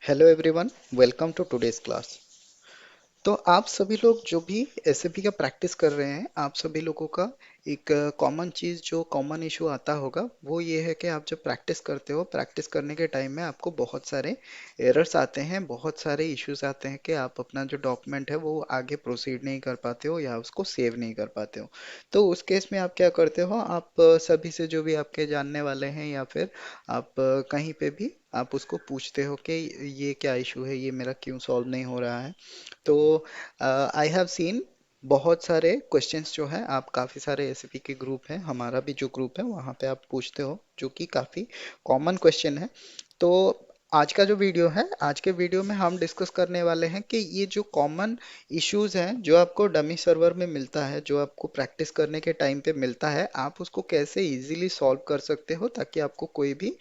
Hello everyone, welcome to today's class. तो आप सभी लोग जो भी एसएपी का प्रैक्टिस कर रहे हैं, आप सभी लोगों का एक कॉमन चीज़ जो कॉमन इशू आता होगा वो ये है कि आप जब प्रैक्टिस करते हो, प्रैक्टिस करने के टाइम में आपको बहुत सारे एरर्स आते हैं, बहुत सारे इश्यूज आते हैं कि आप अपना जो डॉक्यूमेंट है वो आगे प्रोसीड नहीं कर पाते हो या उसको सेव नहीं कर पाते हो। तो उस केस में आप क्या करते हो, आप सभी से जो भी आपके जानने वाले हैं या फिर आप कहीं पे भी आप उसको पूछते हो कि ये क्या इशू है, ये मेरा क्यों सॉल्व नहीं हो रहा है। तो आई हैव सीन बहुत सारे क्वेश्चंस जो है, आप काफ़ी सारे एसएपी के ग्रुप हैं, हमारा भी जो ग्रुप है वहाँ पे आप पूछते हो, जो कि काफ़ी कॉमन क्वेश्चन है। तो आज का जो वीडियो है, आज के वीडियो में हम डिस्कस करने वाले हैं कि ये जो कॉमन इश्यूज हैं जो आपको डमी सर्वर में मिलता है, जो आपको प्रैक्टिस करने के टाइम पे मिलता है, आप उसको कैसे इजीली सॉल्व कर सकते हो ताकि आपको कोई भी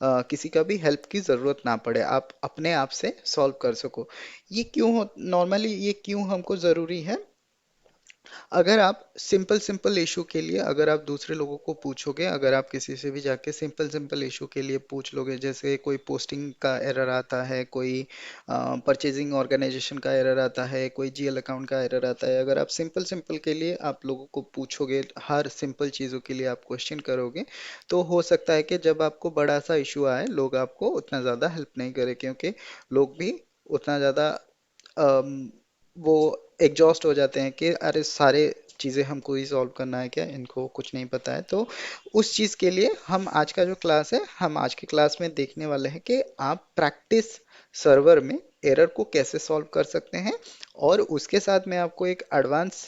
किसी का भी हेल्प की ज़रूरत ना पड़े, आप अपने आप से सॉल्व कर सको। ये क्यों हो, नॉर्मली ये क्यों हमको ज़रूरी है? अगर आप सिंपल सिंपल इशू के लिए अगर आप दूसरे लोगों को पूछोगे, अगर आप किसी से भी जाके सिंपल सिंपल इशू के लिए पूछ लोगे, जैसे कोई पोस्टिंग का एरर आता है, कोई परचेजिंग ऑर्गेनाइजेशन का एरर आता है, कोई जीएल अकाउंट का एरर आता है, अगर आप सिंपल सिंपल के लिए आप लोगों को पूछोगे, हर सिंपल चीज़ों के लिए आप क्वेश्चन करोगे, तो हो सकता है कि जब आपको बड़ा सा इशू आए, लोग आपको उतना ज़्यादा हेल्प नहीं करें, क्योंकि लोग भी उतना ज़्यादा अम, वो एग्जॉस्ट हो जाते हैं कि अरे सारे चीज़ें हमको ही सॉल्व करना है क्या, इनको कुछ नहीं पता है। तो उस चीज़ के लिए हम आज का जो क्लास है, हम आज के क्लास में देखने वाले हैं कि आप प्रैक्टिस सर्वर में एरर को कैसे सॉल्व कर सकते हैं, और उसके साथ मैं आपको एक एडवांस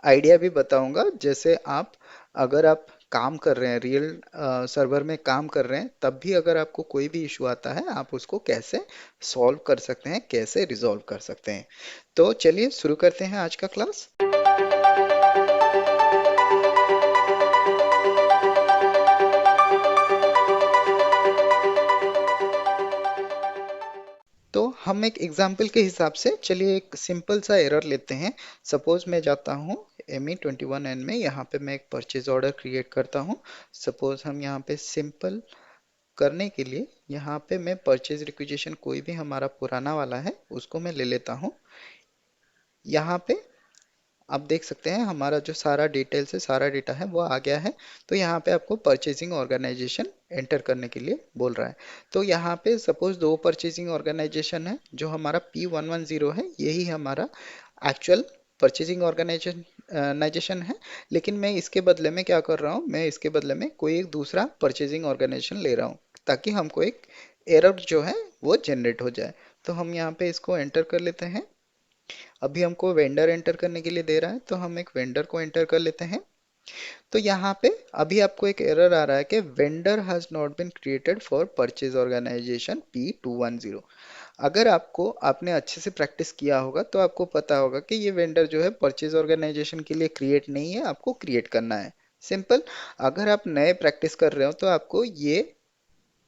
आइडिया भी बताऊंगा। जैसे आप अगर आप काम कर रहे हैं, रियल सर्वर में काम कर रहे हैं, तब भी अगर आपको कोई भी इशू आता है, आप उसको कैसे सॉल्व कर सकते हैं, कैसे रिजॉल्व कर सकते हैं। तो चलिए शुरू करते हैं आज का क्लास। तो हम एक एग्जाम्पल के हिसाब से चलिए एक सिंपल सा एरर लेते हैं। सपोज मैं जाता हूँ ME21N में, यहाँ पे मैं एक परचेज ऑर्डर क्रिएट करता हूँ। सपोज हम यहाँ पे सिंपल करने के लिए यहाँ पे मैं परचेज रिक्विजिशन कोई भी हमारा पुराना वाला है उसको मैं ले लेता हूँ। यहाँ पे आप देख सकते हैं हमारा जो सारा डिटेल्स है, सारा डेटा है वो आ गया है। तो यहाँ पे आपको परचेजिंग ऑर्गेनाइजेशन एंटर करने के लिए बोल रहा है। तो यहाँ पे सपोज दो परचेजिंग ऑर्गेनाइजेशन है, जो हमारा P110 है, यही हमारा एक्चुअल परचेजिंग ऑर्गेनाइजेशन है। लेकिन मैं इसके बदले में क्या कर रहा हूँ, मैं इसके बदले में कोई एक दूसरा परचेजिंग ऑर्गेनाइजेशन ले रहा हूँ, ताकि हमको एक एरर जो है वो जनरेट हो जाए। तो हम यहाँ पे इसको एंटर कर लेते हैं। अभी हमको वेंडर एंटर करने के लिए दे रहा है, तो हम एक वेंडर को एंटर कर लेते हैं। तो यहाँ पे अभी आपको एक एरर आ रहा है कि vendor has not been created for purchase organisation P210। अगर आपको आपने अच्छे से प्रैक्टिस किया होगा तो आपको पता होगा कि ये वेंडर जो है परचेज ऑर्गेनाइजेशन के लिए क्रिएट नहीं है, आपको क्रिएट करना है। सिंपल। अगर आप नए प्रैक्टिस कर रहे हो तो आपको ये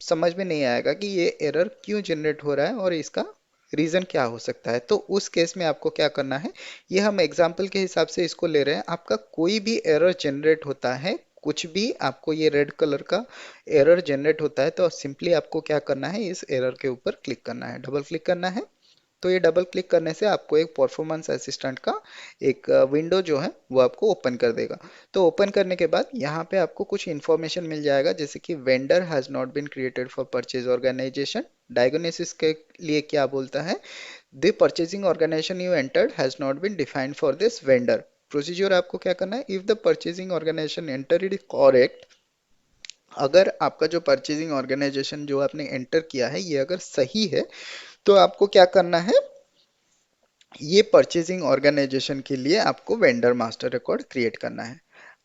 समझ में नहीं आएगा कि ये एरर क्यों जनरेट हो रहा है और इसका रीज़न क्या हो सकता है। तो उस केस में आपको क्या करना है, ये हम एग्जाम्पल के हिसाब से इसको ले रहे हैं। आपका कोई भी एरर जनरेट होता है, कुछ भी आपको ये रेड कलर का एरर जनरेट होता है, तो सिंपली आपको क्या करना है, इस एरर के ऊपर क्लिक करना है, डबल क्लिक करना है। तो ये डबल क्लिक करने से आपको एक परफॉर्मेंस असिस्टेंट का एक विंडो जो है वो आपको ओपन कर देगा। तो ओपन करने के बाद यहाँ पे आपको कुछ इन्फॉर्मेशन मिल जाएगा, जैसे कि vendor has not been created for purchase organisation. Diagnosis के लिए क्या बोलता है, the purchasing organisation you entered has not been defined for this vendor. Procedure आपको क्या करना है, if the purchasing organisation enter is correct, अगर आपका जो परचेजिंग ऑर्गेनाइजेशन जो आपने एंटर किया है ये अगर सही है, तो आपको क्या करना है, ये परचेजिंग ऑर्गेनाइजेशन के लिए आपको वेंडर मास्टर रिकॉर्ड क्रिएट करना है।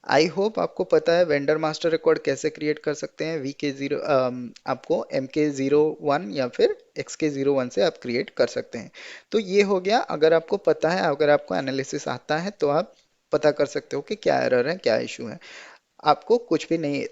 आई होप आपको पता है वेंडर मास्टर रिकॉर्ड कैसे क्रिएट कर सकते हैं। VK0 आपको MK01 या फिर XK01 से आप क्रिएट कर सकते हैं। तो ये हो गया। अगर आपको पता है, अगर आपको एनालिसिस आता है, तो आप पता कर सकते हो कि क्या एरर है, क्या इशू है। आपको कुछ भी नहीं,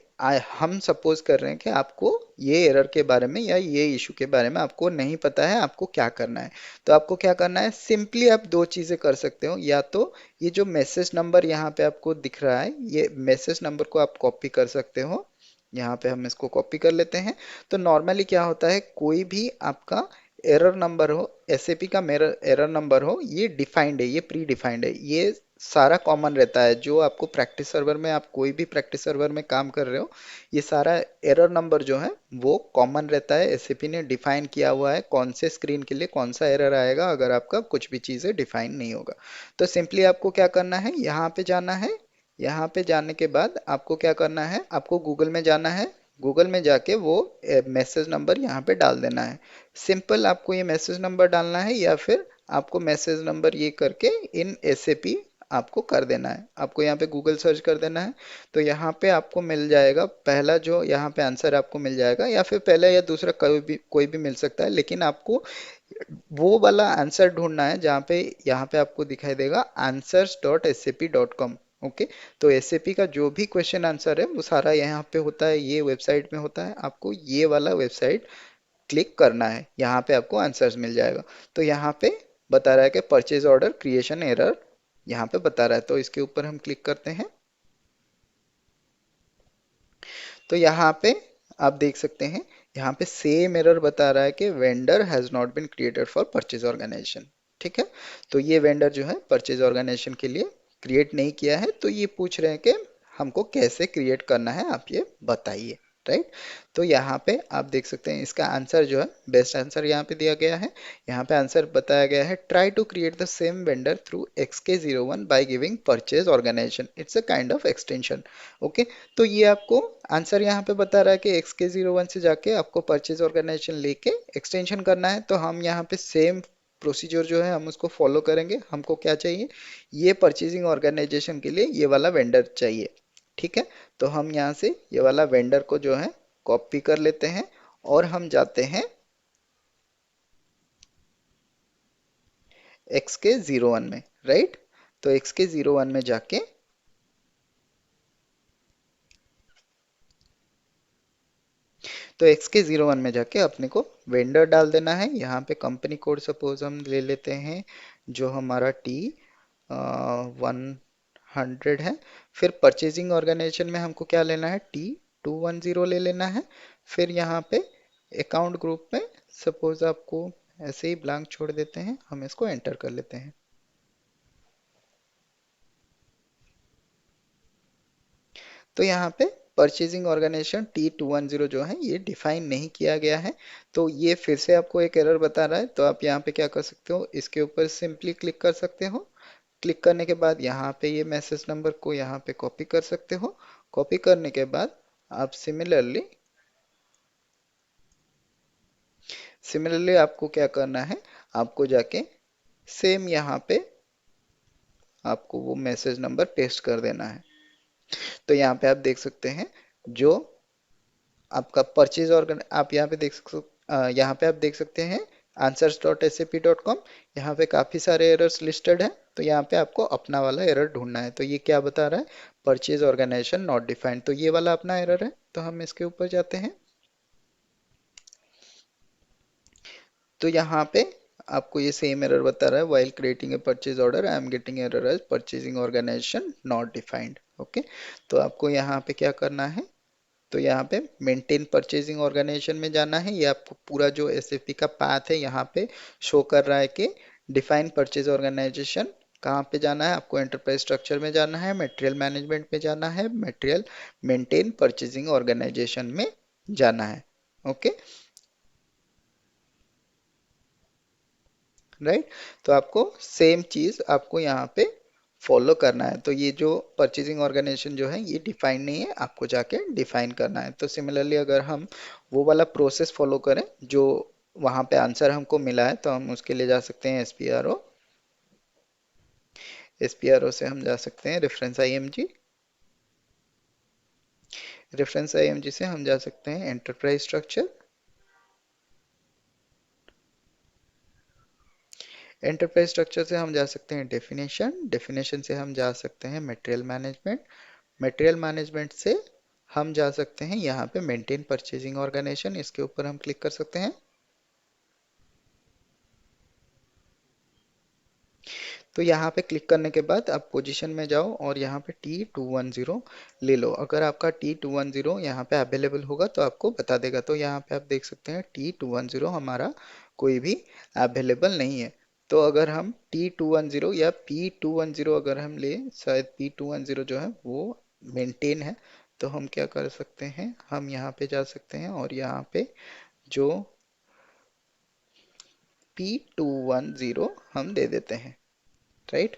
हम सपोज कर रहे हैं कि आपको ये एरर के बारे में या ये इशू के बारे में आपको नहीं पता है, आपको क्या करना है। तो आपको क्या करना है, सिंपली आप दो चीज़ें कर सकते हो। या तो ये जो मैसेज नंबर यहाँ पे आपको दिख रहा है, ये मैसेज नंबर को आप कॉपी कर सकते हो। यहाँ पे हम इसको कॉपी कर लेते हैं। तो नॉर्मली क्या होता है, कोई भी आपका एरर नंबर हो, एसएपी का मेरा एरर नंबर हो, ये डिफाइंड है, ये प्री डिफाइंड है, ये सारा कॉमन रहता है। जो आपको प्रैक्टिस सर्वर में, आप कोई भी प्रैक्टिस सर्वर में काम कर रहे हो, ये सारा एरर नंबर जो है वो कॉमन रहता है। एसएपी ने डिफाइन किया हुआ है कौन से स्क्रीन के लिए कौन सा एरर आएगा अगर आपका कुछ भी चीज़ें डिफाइन नहीं होगा। तो सिंपली आपको क्या करना है, यहाँ पे जाना है। यहाँ पे जाने के बाद आपको क्या करना है, आपको गूगल में जाना है। गूगल में जाके वो मैसेज नंबर यहाँ पे डाल देना है। सिंपल आपको ये मैसेज नंबर डालना है, या फिर आपको मैसेज नंबर ये करके इन एसएपी आपको कर देना है। आपको यहाँ पे गूगल सर्च कर देना है, तो यहाँ पे आपको मिल जाएगा पहला जो यहाँ पे आंसर आपको मिल जाएगा, या फिर पहला या दूसरा कोई भी मिल सकता है, लेकिन आपको वो वाला आंसर ढूंढना है जहाँ पे यहाँ पे आपको दिखाई देगा answers.sap.com। ओके, तो एसएपी का जो भी क्वेश्चन आंसर है वो सारा यहाँ पे होता है, ये वेबसाइट में होता है। आपको ये वाला वेबसाइट क्लिक करना है, यहाँ पे आपको आंसर्स मिल जाएगा। तो यहाँ पे बता रहा है कि परचेज ऑर्डर क्रिएशन एरर, यहाँ पे बता रहा है, तो इसके ऊपर हम क्लिक करते हैं। तो यहाँ पे आप देख सकते हैं, यहाँ पे सेम एरर बता रहा है कि vendor has not been created for purchase organisation. ठीक है, तो ये वेंडर जो है परचेज ऑर्गेनाइजेशन के लिए क्रिएट नहीं किया है, तो ये पूछ रहे हैं कि हमको कैसे क्रिएट करना है, आप ये बताइए। राइट, तो यहाँ पे आप देख सकते हैं इसका आंसर जो है, बेस्ट आंसर यहाँ पे दिया गया है। यहाँ पे आंसर बताया गया है, try to create the same vendor through XK01 by giving purchase organisation, it's a kind of extension. Okay, तो ये आपको आंसर यहाँ पे बता रहा है कि XK01 से जाके आपको परचेज ऑर्गेनाइजेशन लेके एक्सटेंशन करना है। तो हम यहाँ पे सेम प्रोसीजर जो है हम उसको फॉलो करेंगे। हमको क्या चाहिए, ये परचेजिंग ऑर्गेनाइजेशन के लिए ये वाला वेंडर चाहिए। ठीक है, तो हम यहाँ से ये वाला वेंडर को जो है कॉपी कर लेते हैं, और हम जाते हैं XK01 में। राइट, तो XK01 में जाके, तो XK01 में जाके अपने को वेंडर डाल देना है। यहाँ पे कंपनी कोड सपोज हम ले लेते हैं जो हमारा T100 है। फिर परचेजिंग ऑर्गेनाइजेशन में हमको क्या लेना है, T210 ले लेना है। फिर यहाँ पे अकाउंट ग्रुप में सपोज आपको ऐसे ही ब्लैंक छोड़ देते हैं, हम इसको एंटर कर लेते हैं। तो यहाँ पे परचेजिंग ऑर्गेनाइजेशन T210 जो है ये डिफाइन नहीं किया गया है, तो ये फिर से आपको एक एरर बता रहा है। तो आप यहाँ पे क्या कर सकते हो, इसके ऊपर सिंपली क्लिक कर सकते हो। क्लिक करने के बाद यहाँ पे ये मैसेज नंबर को यहाँ पे कॉपी कर सकते हो। कॉपी करने के बाद आप सिमिलरली आपको क्या करना है, आपको जाके सेम यहाँ पे आपको वो मैसेज नंबर पेस्ट कर देना है। तो यहाँ पे आप देख सकते हैं जो आपका परचेज ऑर्गन, आप यहाँ पे यहाँ पे आप देख सकते हैं answers.sap.com। यहाँ पे काफ़ी सारे एरर्स लिस्टेड हैं, तो यहाँ पे आपको अपना वाला एरर ढूंढना है। तो ये क्या बता रहा है, परचेज ऑर्गेनाइजेशन नॉट डिफाइंड, तो ये वाला अपना एरर है। तो हम इसके ऊपर जाते हैं। तो यहाँ पे आपको ये सेम एरर बता रहा है, while creating a purchase order I am getting error as purchasing organisation not defined. Okay, तो आपको यहाँ पे क्या करना है, तो यहाँ पे मेंटेन परचेजिंग ऑर्गेनाइजेशन में जाना है। ये आपको पूरा जो एसएपी का पाथ है यहाँ पे शो कर रहा है कि डिफाइन परचेज ऑर्गेनाइजेशन कहाँ पे जाना है, आपको एंटरप्राइज स्ट्रक्चर में जाना है, मटेरियल मैनेजमेंट में जाना है, मटेरियल मेंटेन परचेजिंग ऑर्गेनाइजेशन में जाना है। ओके, राइट, तो आपको सेम चीज आपको यहाँ पे फॉलो करना है। तो ये जो परचेजिंग ऑर्गेनाइजेशन जो है ये डिफाइन नहीं है, आपको जाके डिफाइन करना है। तो सिमिलरली अगर हम वो वाला प्रोसेस फॉलो करें जो वहाँ पे आंसर हमको मिला है, तो हम उसके लिए जा सकते हैं एसपीआरओ। एसपीआरओ से हम जा सकते हैं रेफरेंस आईएमजी। रेफरेंस आईएमजी से हम जा सकते हैं एंटरप्राइज स्ट्रक्चर। एंटरप्राइज स्ट्रक्चर से हम जा सकते हैं डेफिनेशन। डेफिनेशन से हम जा सकते हैं मटेरियल मैनेजमेंट। मटेरियल मैनेजमेंट से हम जा सकते हैं यहाँ पे मेंटेन परचेजिंग ऑर्गेनाइजेशन, इसके ऊपर हम क्लिक कर सकते हैं। तो यहाँ पे क्लिक करने के बाद आप पोजीशन में जाओ और यहाँ पे T210 ले लो। अगर आपका T210 यहाँ पे अवेलेबल होगा तो आपको बता देगा। तो यहाँ पे आप देख सकते हैं T210 हमारा कोई भी अवेलेबल नहीं है। तो अगर हम T210 या P210 अगर हम ले, शायद P210 जो है वो मेंटेन है, तो हम क्या कर सकते हैं, हम यहाँ पे जा सकते हैं और यहाँ पे जो P210 हम दे देते हैं, राइट।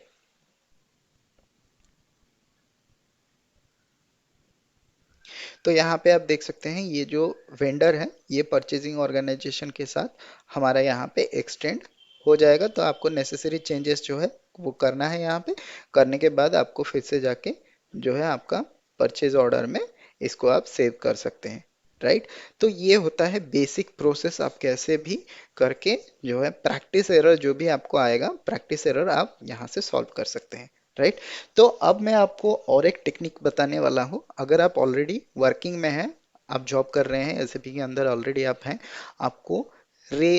तो यहाँ पे आप देख सकते हैं ये जो वेंडर है ये परचेजिंग ऑर्गेनाइजेशन के साथ हमारा यहाँ पे एक्सटेंड हो जाएगा। तो आपको नेसेसरी चेंजेस जो है वो करना है, यहाँ पे करने के बाद आपको फिर से जाके जो है आपका परचेज ऑर्डर में इसको आप सेव कर सकते हैं, राइट। तो ये होता है बेसिक प्रोसेस, आप कैसे भी करके जो है प्रैक्टिस एरर जो भी आपको आएगा, प्रैक्टिस एरर आप यहाँ से सॉल्व कर सकते हैं, राइट। तो अब मैं आपको और एक टेक्निक बताने वाला हूँ। अगर आप ऑलरेडी वर्किंग में हैं, आप जॉब कर रहे हैं एसएपी के अंदर ऑलरेडी आप हैं, आपको रे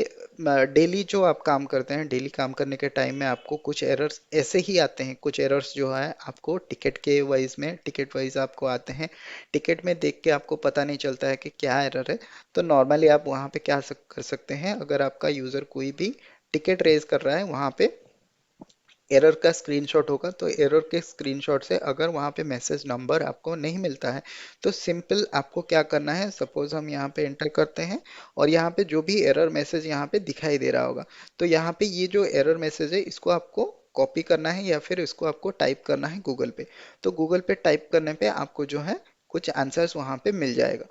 डेली जो आप काम करते हैं, डेली काम करने के टाइम में आपको कुछ एरर्स ऐसे ही आते हैं, कुछ एरर्स जो है आपको टिकट के वाइज में, टिकट वाइज आपको आते हैं। टिकट में देख के आपको पता नहीं चलता है कि क्या एरर है। तो नॉर्मली आप वहाँ पे क्या कर सकते हैं, अगर आपका यूज़र कोई भी टिकट रेज कर रहा है, वहाँ पे एरर का स्क्रीनशॉट होगा, तो एरर के स्क्रीनशॉट से अगर वहाँ पे मैसेज नंबर आपको नहीं मिलता है, तो सिंपल आपको क्या करना है, सपोज हम यहाँ पे एंटर करते हैं और यहाँ पे जो भी एरर मैसेज यहाँ पे दिखाई दे रहा होगा, तो यहाँ पे ये जो एरर मैसेज है इसको आपको कॉपी करना है या फिर इसको आपको टाइप करना है गूगल पे। तो गूगल पे टाइप करने पे आपको जो है कुछ आंसर्स वहाँ पे मिल जाएगा।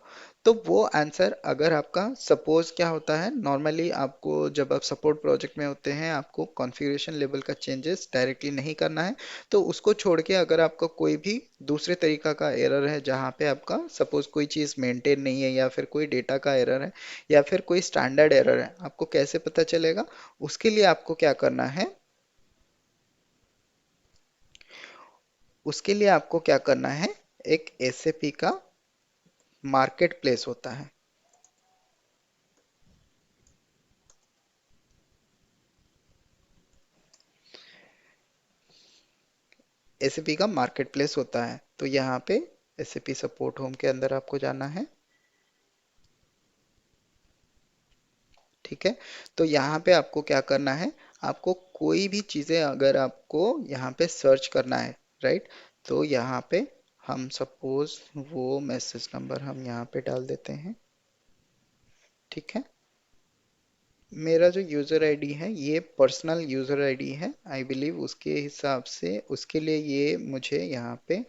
तो वो आंसर अगर आपका सपोज क्या होता है, नॉर्मली आपको जब आप सपोर्ट प्रोजेक्ट में होते हैं आपको कॉन्फ़िगरेशन लेवल का चेंजेस डायरेक्टली नहीं करना है। तो उसको छोड़ के अगर आपका कोई भी दूसरे तरीका का एरर है जहाँ पे आपका सपोज कोई चीज़ मेंटेन नहीं है या फिर कोई डेटा का एरर है या फिर कोई स्टैंडर्ड एरर है, आपको कैसे पता चलेगा? उसके लिए आपको क्या करना है, उसके लिए आपको क्या करना है, एक एसएपी का मार्केट प्लेस होता है। एसएपी का मार्केट प्लेस होता है। तो यहाँ पे एसएपी सपोर्ट होम के अंदर आपको जाना है, ठीक है। तो यहाँ पे आपको क्या करना है, आपको कोई भी चीज़ें अगर आपको यहाँ पे सर्च करना है, राइट। तो यहाँ पे हम सपोज वो मैसेज नंबर हम यहाँ पे डाल देते हैं, ठीक है। मेरा जो यूज़र आईडी है ये पर्सनल यूज़र आईडी है, आई बिलीव उसके हिसाब से उसके लिए ये मुझे यहाँ पे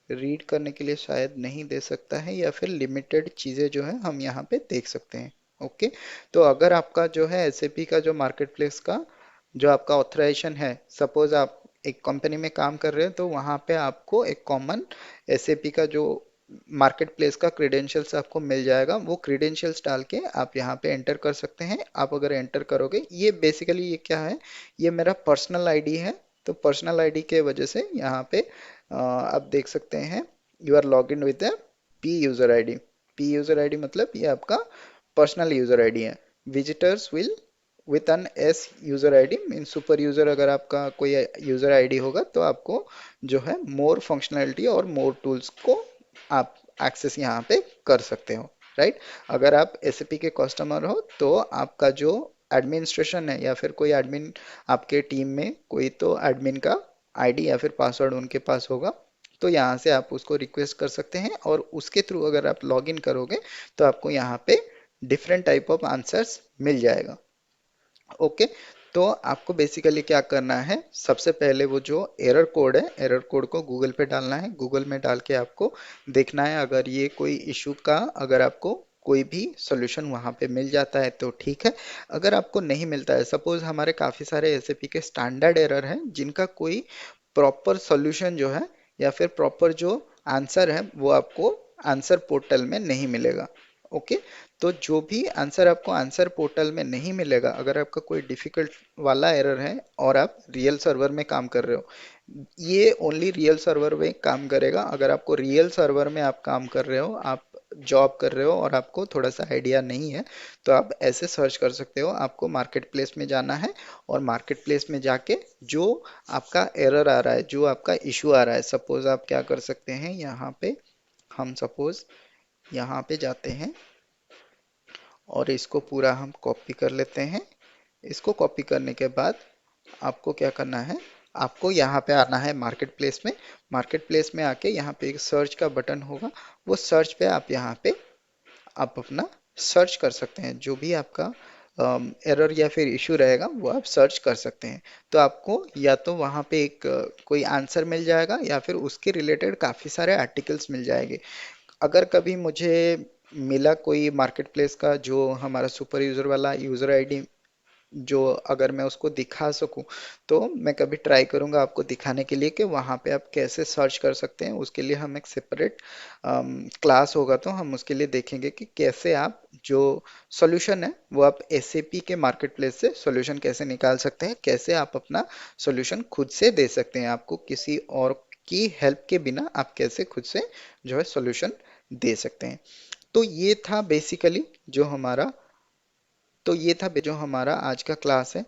रीड करने के लिए शायद नहीं दे सकता है, या फिर लिमिटेड चीज़ें जो है हम यहाँ पे देख सकते हैं, ओके। तो अगर आपका जो है एसएपी का जो मार्केट प्लेस का जो आपका ऑथराइजेशन है, सपोज आप एक कंपनी में काम कर रहे हैं, तो वहाँ पे आपको एक कॉमन एसएपी का जो मार्केट प्लेस का क्रेडेंशियल्स आपको मिल जाएगा। वो क्रेडेंशियल्स डाल के आप यहाँ पे एंटर कर सकते हैं। आप अगर एंटर करोगे, ये बेसिकली ये क्या है, ये मेरा पर्सनल आईडी है। तो पर्सनल आईडी के वजह से यहाँ पे आप देख सकते हैं you are log in with P user ID. P user ID मतलब ये आपका पर्सनल यूजर आईडी है। Visitors will with N S user ID mean super user, अगर आपका कोई यूजर आईडी होगा तो आपको जो है मोर फंक्शनैलिटी और मोर टूल्स को आप एक्सेस यहाँ पे कर सकते हो, राइट। अगर आप एसएपी के कस्टमर हो तो आपका जो एडमिनिस्ट्रेशन है या फिर कोई एडमिन आपके टीम में कोई तो एडमिन का आईडी या फिर पासवर्ड उनके पास होगा, तो यहाँ से आप उसको रिक्वेस्ट कर सकते हैं और उसके थ्रू अगर आप लॉग इन करोगे तो आपको यहाँ पे डिफरेंट टाइप ऑफ आंसर्स मिल जाएगा, ओके। तो आपको बेसिकली क्या करना है, सबसे पहले वो जो एरर कोड है, एरर कोड को गूगल पे डालना है। गूगल में डाल के आपको देखना है अगर ये कोई इशू का अगर आपको कोई भी सॉल्यूशन वहाँ पे मिल जाता है तो ठीक है। अगर आपको नहीं मिलता है, सपोज हमारे काफ़ी सारे एसएपी के स्टैंडर्ड एरर हैं जिनका कोई प्रॉपर सॉल्यूशन जो है या फिर प्रॉपर जो आंसर है वो आपको आंसर पोर्टल में नहीं मिलेगा, ओके। तो जो भी आंसर आपको आंसर पोर्टल में नहीं मिलेगा, अगर आपका कोई डिफिकल्ट वाला एरर है और आप रियल सर्वर में काम कर रहे हो, ये ओनली रियल सर्वर में काम करेगा। अगर आपको रियल सर्वर में आप काम कर रहे हो, आप जॉब कर रहे हो और आपको थोड़ा सा आइडिया नहीं है, तो आप ऐसे सर्च कर सकते हो। आपको मार्केट प्लेस में जाना है और मार्केट प्लेस में जाके जो आपका एरर आ रहा है, जो आपका इशू आ रहा है, सपोज आप क्या कर सकते हैं, यहाँ पे हम सपोज यहाँ पे जाते हैं और इसको पूरा हम कॉपी कर लेते हैं इसको कॉपी करने के बाद आपको क्या करना है, आपको यहाँ पे आना है मार्केट प्लेस में। मार्केट प्लेस में आके यहाँ पे एक सर्च का बटन होगा, वो सर्च पे आप यहाँ पे आप अपना सर्च कर सकते हैं। जो भी आपका एरर या फिर इशू रहेगा वो आप सर्च कर सकते हैं। तो आपको या तो वहाँ पे एक कोई आंसर मिल जाएगा या फिर उसके रिलेटेड काफ़ी सारे आर्टिकल्स मिल जाएंगे। अगर कभी मुझे मिला कोई मार्केट प्लेस का जो हमारा सुपर यूजर वाला यूजर आईडी, जो अगर मैं उसको दिखा सकूं, तो मैं कभी ट्राई करूंगा आपको दिखाने के लिए कि वहां पे आप कैसे सर्च कर सकते हैं। उसके लिए हम एक सेपरेट क्लास होगा तो हम उसके लिए देखेंगे कि कैसे आप जो सॉल्यूशन है वो आप एसएपी के मार्केट प्लेस से सॉल्यूशन कैसे निकाल सकते हैं, कैसे आप अपना सॉल्यूशन खुद से दे सकते हैं। आपको किसी और की हेल्प के बिना आप कैसे खुद से जो है सॉल्यूशन दे सकते हैं। तो ये था बेसिकली जो हमारा तो ये था जो हमारा आज का क्लास है।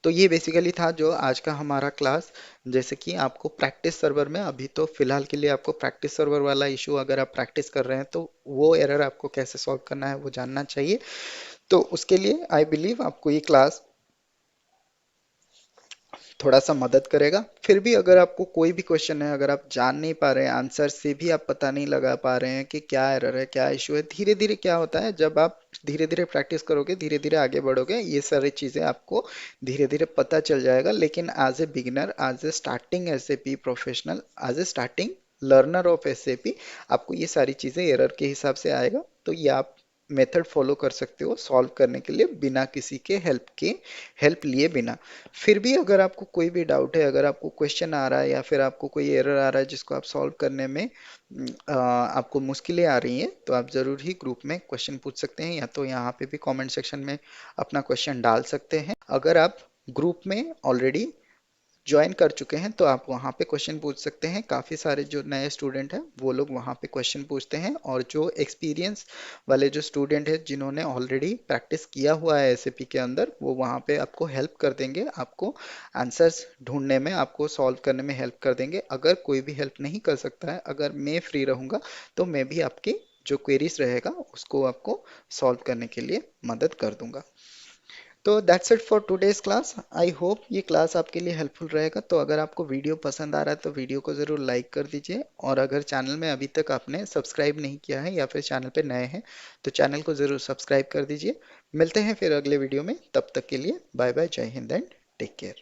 तो ये बेसिकली था जो आज का हमारा क्लास। जैसे कि आपको प्रैक्टिस सर्वर में अभी तो फिलहाल के लिए आपको प्रैक्टिस सर्वर वाला इशू, अगर आप प्रैक्टिस कर रहे हैं तो वो एरर आपको कैसे सॉल्व करना है वो जानना चाहिए। तो उसके लिए आई बिलीव आपको ये क्लास थोड़ा सा मदद करेगा। फिर भी अगर आपको कोई भी क्वेश्चन है, अगर आप जान नहीं पा रहे हैं, आंसर से भी आप पता नहीं लगा पा रहे हैं कि क्या एरर है क्या इशू है, धीरे धीरे क्या होता है जब आप धीरे धीरे प्रैक्टिस करोगे, धीरे धीरे आगे बढ़ोगे, ये सारी चीजें आपको धीरे धीरे पता चल जाएगा। लेकिन as a beginner, as a starting SAP professional, as a starting learner of SAP, आपको ये सारी चीजें एरर के हिसाब से आएगा। तो ये आप मेथड फॉलो कर सकते हो सॉल्व करने के लिए बिना किसी के हेल्प लिए बिना। फिर भी अगर आपको कोई भी डाउट है, अगर आपको क्वेश्चन आ रहा है या फिर आपको कोई एरर आ रहा है जिसको आप सॉल्व करने में आपको मुश्किलें आ रही हैं, तो आप ज़रूर ही ग्रुप में क्वेश्चन पूछ सकते हैं, या तो यहाँ पे भी कमेंट सेक्शन में अपना क्वेश्चन डाल सकते हैं। अगर आप ग्रुप में ऑलरेडी ज्वाइन कर चुके हैं तो आप वहाँ पे क्वेश्चन पूछ सकते हैं। काफ़ी सारे जो नए स्टूडेंट हैं वो लोग वहाँ पे क्वेश्चन पूछते हैं, और जो एक्सपीरियंस वाले जो स्टूडेंट हैं जिन्होंने ऑलरेडी प्रैक्टिस किया हुआ है एसएपी के अंदर, वो वहाँ पे आपको हेल्प कर देंगे, आपको आंसर्स ढूंढने में, आपको सॉल्व करने में हेल्प कर देंगे। अगर कोई भी हेल्प नहीं कर सकता है, अगर मैं फ्री रहूँगा तो मैं भी आपकी जो क्वेरीज रहेगा उसको आपको सॉल्व करने के लिए मदद कर दूंगा। तो that's it for today's class. I hope ये क्लास आपके लिए हेल्पफुल रहेगा। तो अगर आपको वीडियो पसंद आ रहा है तो वीडियो को ज़रूर लाइक कर दीजिए, और अगर चैनल में अभी तक आपने सब्सक्राइब नहीं किया है या फिर चैनल पे नए हैं तो चैनल को ज़रूर सब्सक्राइब कर दीजिए। मिलते हैं फिर अगले वीडियो में, तब तक के लिए बाय बाय, जय हिंद एंड टेक केयर।